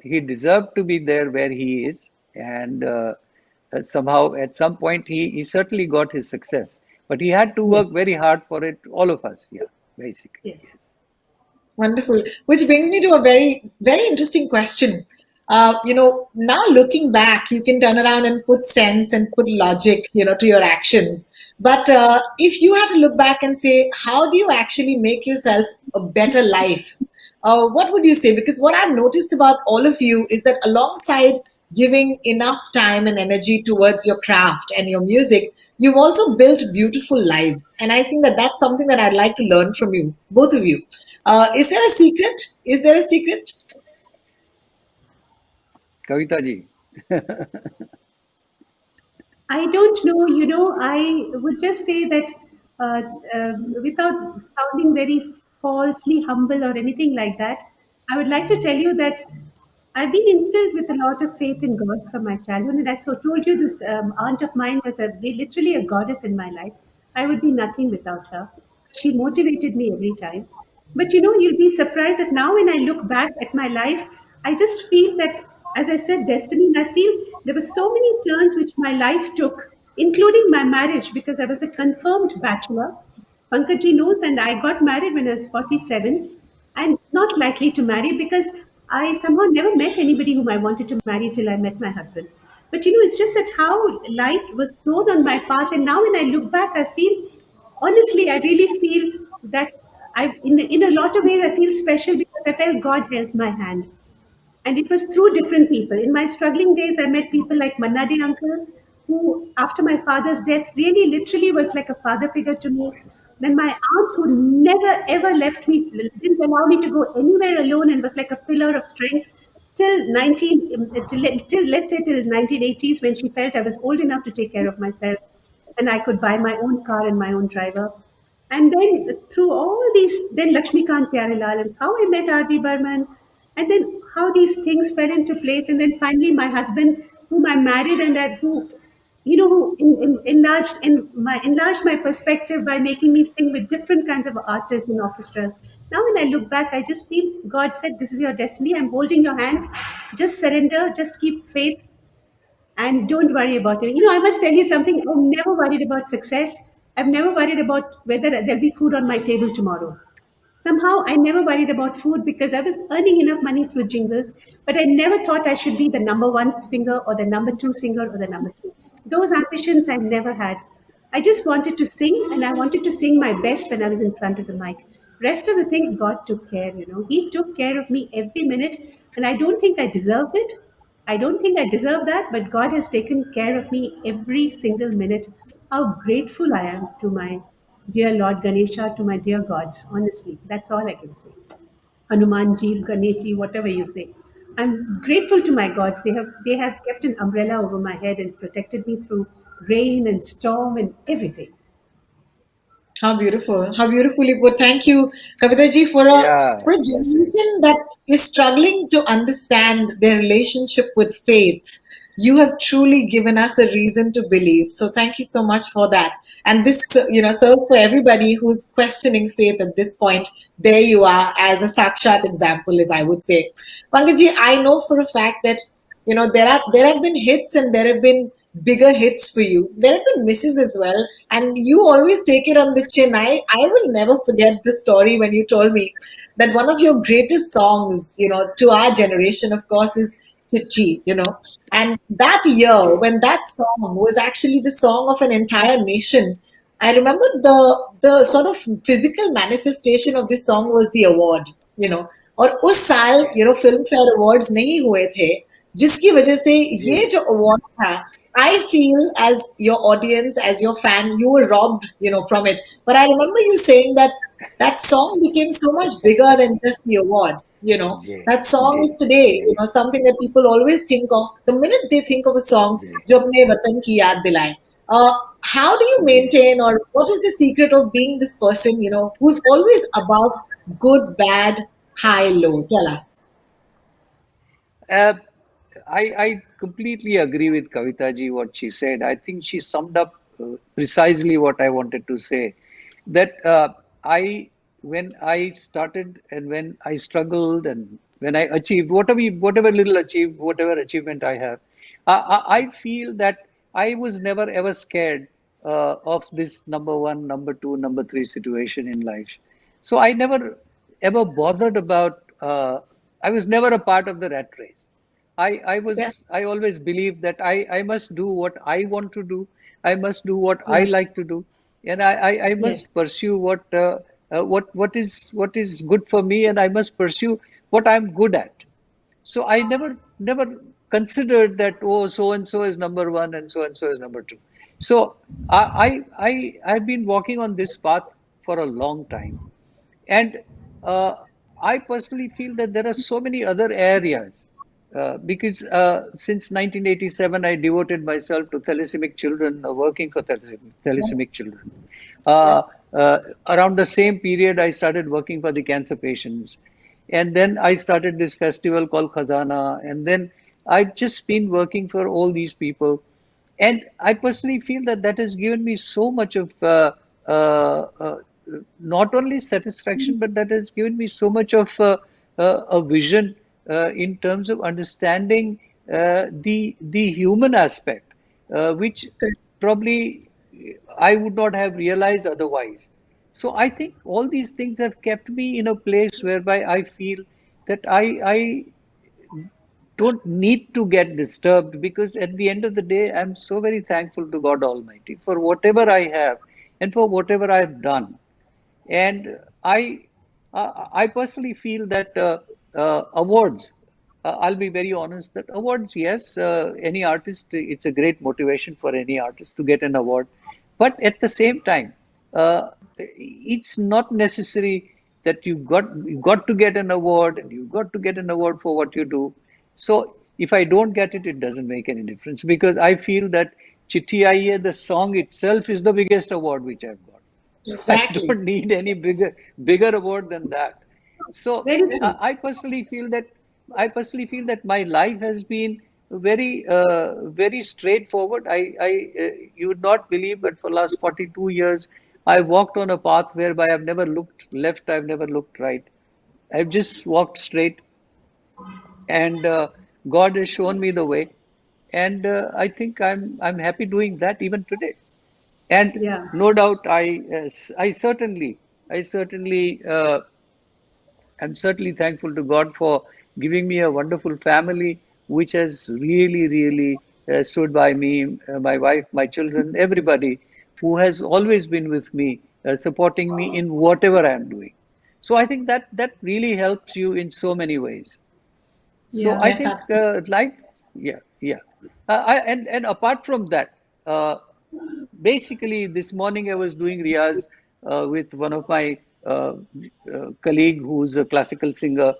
he deserved to be there where he is, and somehow at some point he certainly got his success, but he had to work very hard for it, all of us, yeah, basically, Yes. yes. Wonderful. Which brings me to a very, very interesting question. Now looking back, you can turn around and put sense and put logic, to your actions. But if you had to look back and say, how do you actually make yourself a better life? What would you say? Because what I've noticed about all of you is that alongside giving enough time and energy towards your craft and your music, you've also built beautiful lives. And I think that that's something that I'd like to learn from you, both of you. Is there a secret? Is there a secret? Kavita ji. I don't know, I would just say that uh, without sounding very falsely humble or anything like that, I would like to tell you that I've been instilled with a lot of faith in God from my childhood. And as I told you, this aunt of mine was literally a goddess in my life. I would be nothing without her. She motivated me every time. But you'll be surprised that now when I look back at my life, I just feel that, as I said, destiny, and I feel there were so many turns which my life took, including my marriage, because I was a confirmed bachelor. Pankaj knows, and I got married when I was 47 and not likely to marry because I somehow never met anybody whom I wanted to marry till I met my husband. But it's just that how light was thrown on my path, and now when I look back, I feel honestly, I really feel that in a lot of ways, I feel special because I felt God held my hand. And it was through different people. In my struggling days, I met people like Mannadi uncle, who, after my father's death, really literally was like a father figure to me. Then my aunt, who never ever left me, didn't allow me to go anywhere alone, and was like a pillar of strength till till let's say till 1980s, when she felt I was old enough to take care of myself and I could buy my own car and my own driver. And then through all these, then Lakshmikant Pyarelal, and how I met R.D. Burman, and then how these things fell into place, and then finally my husband, whom I married, and that who, who enlarged my perspective by making me sing with different kinds of artists and orchestras. Now when I look back, I just feel God said, "This is your destiny. I'm holding your hand. Just surrender. Just keep faith." And don't worry about it. I must tell you something. I've never worried about success. I've never worried about whether there'll be food on my table tomorrow. Somehow, I never worried about food because I was earning enough money through jingles, but I never thought I should be the number one singer or the number two singer or the number three. Those ambitions I never had. I just wanted to sing, and I wanted to sing my best when I was in front of the mic. Rest of the things God took care. He took care of me every minute, and I don't think I deserved it. I don't think I deserve that, but God has taken care of me every single minute. How grateful I am to my dear Lord Ganesha, to my dear gods. Honestly, that's all I can say. Hanumanji, Ganeshji, whatever you say. I'm grateful to my gods. They have kept an umbrella over my head and protected me through rain and storm and everything. How beautiful. How beautifully put. Thank you, Kavita ji, Yeah, for a yes, yes. generation that is struggling to understand their relationship with faith. You have truly given us a reason to believe. So thank you so much for that. And this, serves for everybody who's questioning faith at this point. There you are as a sakshat example, as I would say. Pankaji, I know for a fact that there have been hits and there have been bigger hits for you. There have been misses as well, and you always take it on the chin. I will never forget the story when you told me that one of your greatest songs, to our generation, of course, is Chichi, and that year when that song was actually the song of an entire nation. I remember the sort of physical manifestation of this song was the award, और उस साल film fair awards नहीं हुए थे जिसकी वजह से जी, ये जो अवार्ड था I feel as your audience, as your fan, you were robbed, from it. But I remember you saying that that song became so much bigger than just the award. Ji, That song ji, is today, ji, something that people always think of the minute they think of a song, जी, जो अपने वतन की याद दिलाए. How do you ji. maintain, or what is the secret of being this person, who's always above Good, bad, high, low. Tell us. Uh, I completely agree with Kavita ji what she said. I think she summed up precisely what I wanted to say. That I when I started and when I struggled and when I achieved whatever little achieved whatever achievement I have, I feel that I was never ever scared of this number one, number two, number three situation in life. So I never ever bothered about. I was never a part of the rat race. Yeah. I always believed that I must do what I want to do. I must do what I Yeah. like to do, and I Yes. must pursue what is good for me, and I must pursue what I'm good at. So I never considered that, oh, so and so is number one and so is number two. So I've been walking on this path for a long time, and uh, I personally feel that there are so many other areas because since 1987, I devoted myself to thalassomic children, working for Yes. thalassomic children. Uh, Yes. Around the same period, I started working for the cancer patients. And then I started this festival called Khazana. And then I've just been working for all these people. And I personally feel that that has given me so much of not only satisfaction, but that has given me so much of a vision in terms of understanding the human aspect, which probably I would not have realized otherwise. So I think all these things have kept me in a place whereby I feel that I don't need to get disturbed, because at the end of the day, I'm so very thankful to God Almighty for whatever I have and for whatever I've done. And I personally feel that awards, I'll be very honest, that awards, yes, any artist, it's a great motivation for any artist to get an award. But at the same time, it's not necessary that you got to get an award and you got to get an award for what you do. So if I don't get it, it doesn't make any difference, because I feel that Chitti Aiye, the song itself, is the biggest award which I've got. So I Exactly. don't need any bigger award than that. So Very true. I personally feel that my life has been very straightforward. You would not believe, but for last 42 years, I walked on a path whereby I've never looked left, I've never looked right. I've just walked straight, and God has shown me the way, and I think I'm happy doing that even today. And Yeah. no doubt, I certainly I'm certainly thankful to God for giving me a wonderful family, which has really stood by me, my wife, my children, everybody who has always been with me, supporting me in whatever I am doing. So I think that that really helps you in so many ways. So Yeah. I Yes, think absolutely. life, yeah, yeah. And apart from that, basically this morning I was doing riyaz with one of my colleague who's a classical singer.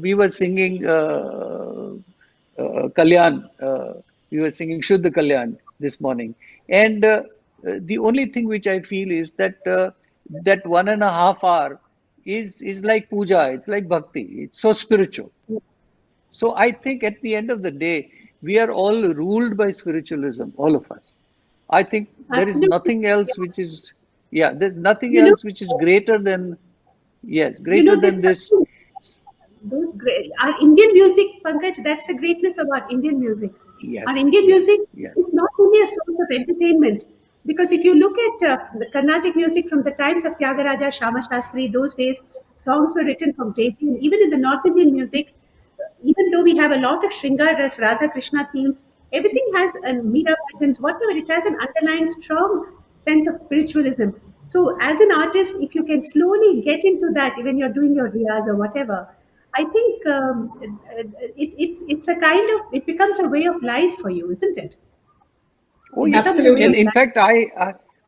We were singing Kalyan. We were singing Shuddha Kalyan this morning, and the only thing which I feel is that that 1.5 hour is like puja. It's like bhakti. It's so spiritual. So I think at the end of the day, we are all ruled by spiritualism, all of us. I think there is Absolutely. nothing else which is, yeah, there's nothing You know, else which is greater than, yes, you greater know than this this. something. Those great, our Indian music, Pankaj, that's the greatness of our Indian music. Our Yes, Indian yes, music yes, is not only a source of entertainment, because if you look at the Carnatic music from the times of Tyagaraja, Shama Shastri, those days, songs were written from deity. And even in the North Indian music, even though we have a lot of Shringar Ras, Radha Krishna themes, everything has a Meera patterns, whatever, it has an underlying strong sense of spiritualism. So, as an artist, if you can slowly get into that, when you're doing your riyas or whatever, I think it's a kind of, it becomes a way of life for you, isn't it? oh, It yes. becomes a way And of Absolutely. in life. fact,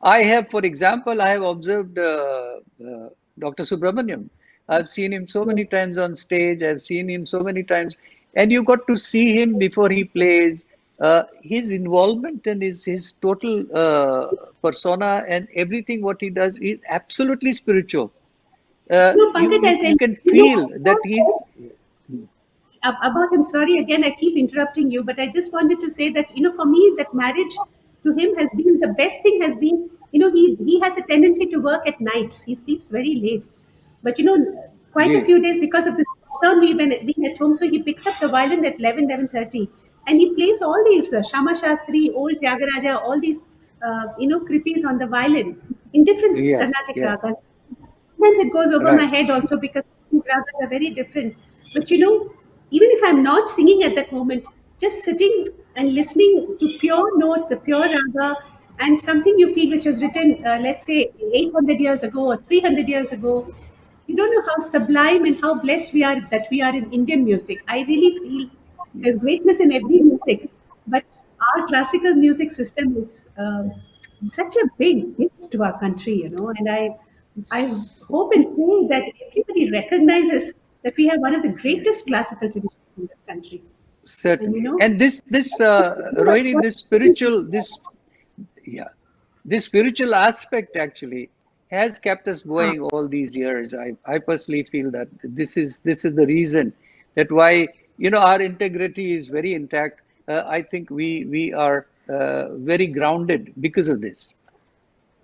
I have, for example, I have observed Dr. Subramaniam. I've seen him so many Yes. times on stage. I've seen him so many times, and you got to see him before he plays. His involvement and his total persona and everything what he does is absolutely spiritual. No, Pankaj, I'll tell you you. can You feel know, that he's about him, sorry again, I keep interrupting you, but I just wanted to say that, for me, that marriage to him has been the best thing. Has been, he has a tendency to work at nights. He sleeps very late, but quite a ji few days because of this lockdown, we've been being at home, so he picks up the violin at 11:30, and he plays all these Shama Shastri, old Tyagaraja, all these kritis on the violin in different yes Carnatic yes ragas. Sometimes it goes over my right head also because these ragas are very different. But even if I'm not singing at that moment, just sitting and listening to pure notes, a pure raga, and something you feel which was written, let's say, 800 years ago or 300 years ago, you don't know how sublime and how blessed we are that we are in Indian music. I really feel there's yes greatness in every music, but our classical music system is such a big gift to our country, and I hope and pray that everybody recognizes that we have one of the greatest classical traditions in this country. And certainly. And this Rohini, this spiritual this yeah this spiritual aspect actually has kept us going all these years. I personally feel that this is the reason that why our integrity is very intact. I think we are very grounded because of this.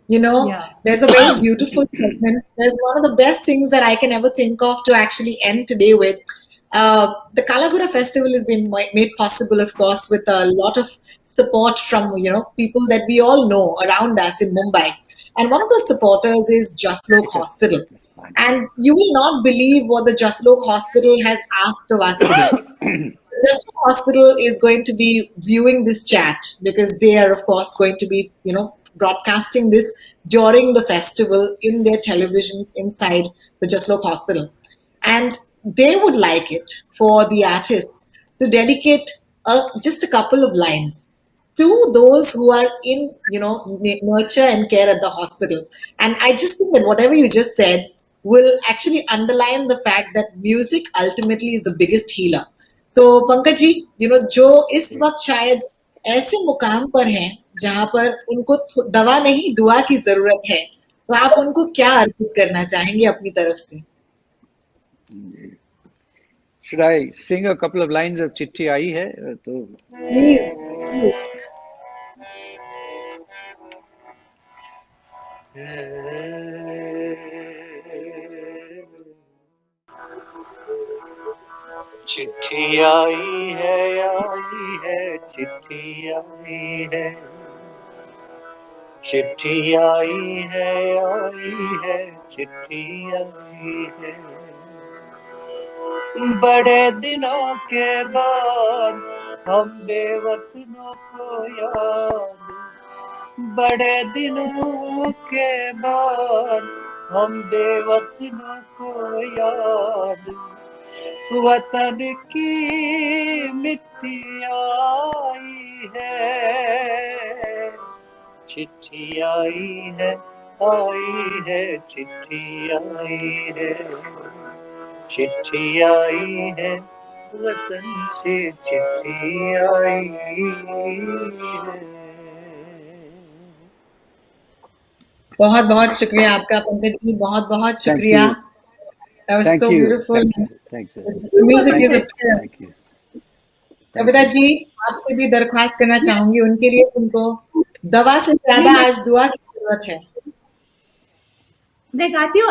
yeah, There's a very beautiful segment. There's one of the best things that I can ever think of to actually end today with. The Kalagura festival has been made possible, of course, with a lot of support from people that we all know around us in Mumbai. And one of the supporters is Jaslok Hospital. That's fine. And you will not believe what the Jaslok Hospital has asked of us today. Just Hospital is going to be viewing this chat because they are, of course, going to be, broadcasting this during the festival in their televisions inside the Jaslok Hospital. And they would like it for the artists to dedicate just a couple of lines to those who are in, nurture and care at the hospital. And I just think that whatever you just said will actually underline the fact that music ultimately is the biggest healer. So Pankaj ji जो इस वक्त शायद ऐसे मुकाम पर हैं जहां पर उनको दवा नहीं दुआ की जरूरत है तो आप उनको क्या अर्पित करना चाहेंगे अपनी तरफ से Should I sing a couple of lines of Chitti Aayi Hai? तो प्लीज चिट्ठी आई है चिट्ठी आई है चिट्ठी आई है चिट्ठी आई है बड़े दिनों के बाद हम बेवतनों को याद बड़े दिनों के बाद हम बेवतनों को याद वतन की मिट्टी आई है चिट्ठी आई है चिट्ठी आई है चिट्ठी आई है वतन से चिट्ठी आई है बहुत बहुत शुक्रिया आपका पंकज जी बहुत बहुत Thank शुक्रिया you. that was Thank so you. beautiful Thank you. Thanks. music Thank is a you. prayer Thank you. Kavita ji आपसे भी दरख्वास्त करना चाहूंगी उनके लिए उनको दवा से ज्यादा आज दुआ की जरूरत है Negatio,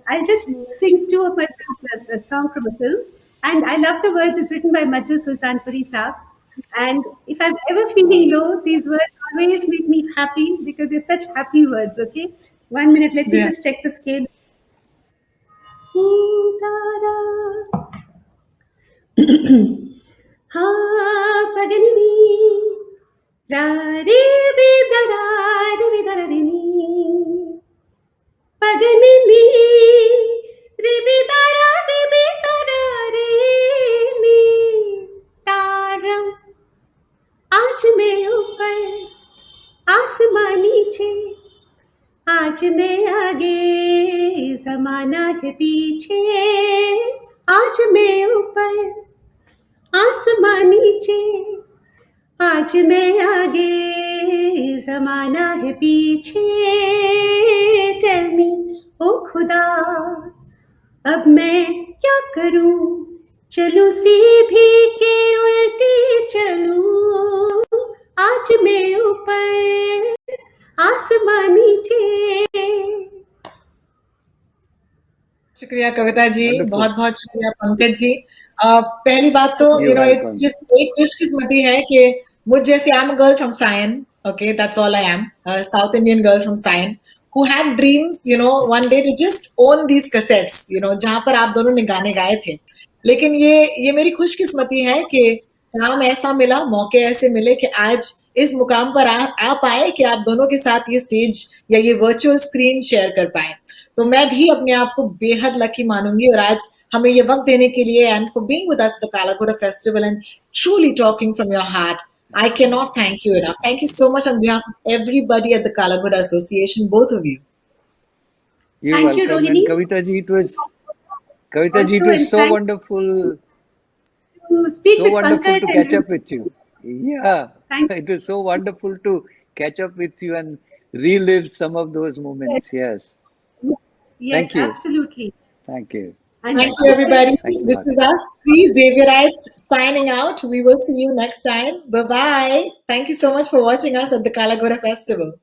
I'll just sing two of my films, a song from a film, and I love the words. It's written by Majru Sultanpuri Saab. And if I'm ever feeling low, these words always make me happy because they're such happy words. Okay, 1 minute. Let me ji just check the scale. Ha paganini, ra re bi da ra re bi da ra re ni. Paganini, ribidara, ribidara, re mi. तारम आज मैं ऊपर आसमां नीचे आज मैं आगे जमाना है पीछे आज मैं ऊपर आसमां नीचे आज मैं आगे जमाना है पीछे, टेल मी ओ खुदा अब मैं क्या करूं, चलूं सीधी के उल्टी चलूं, आज मैं ऊपर आसमां नीचे। शुक्रिया कविता जी, Wonderful. बहुत बहुत शुक्रिया पंकज जी। पहली बात तो You're इट्स welcome. जस्ट एक खुशकिस्मती है कि मुझ जैसे I am girl from Sion, okay that's all I am, South Indian girl from Sion who had dreams, one day to just own these cassettes, जहां पर आप दोनों ने गाने गाए थे। लेकिन ये मेरी खुशकिस्मती है कि काम ऐसा मिला, मौके ऐसे मिले कि आज इस मुकाम पर आ पाए कि आप दोनों के साथ ये स्टेज या ये वर्चुअल स्क्रीन शेयर कर पाए। तो मैं भी अपने आप को बेहद लकी मानूंगी, और आज हमें ये वक्त देने के लिए and for being with us the Kala Ghoda festival and truly talking from your heart, I cannot thank you enough. Thank you so much on behalf of everybody at the Kalaghoda Association, both of you. You're Thank you, welcome. Rohini. And Kavita ji, it was Also, and so thank wonderful, you to speak so with wonderful Pankaj to and catch up with you. Yeah, thank it was so wonderful to catch up with you and relive some of those moments. Yes. yes, Thank you. absolutely. Thank you. And Thank you, everybody. Thanks a This lot. is us, three Xavierites, signing out. We will see you next time. Bye bye. Thank you so much for watching us at the Kalaghoda Festival.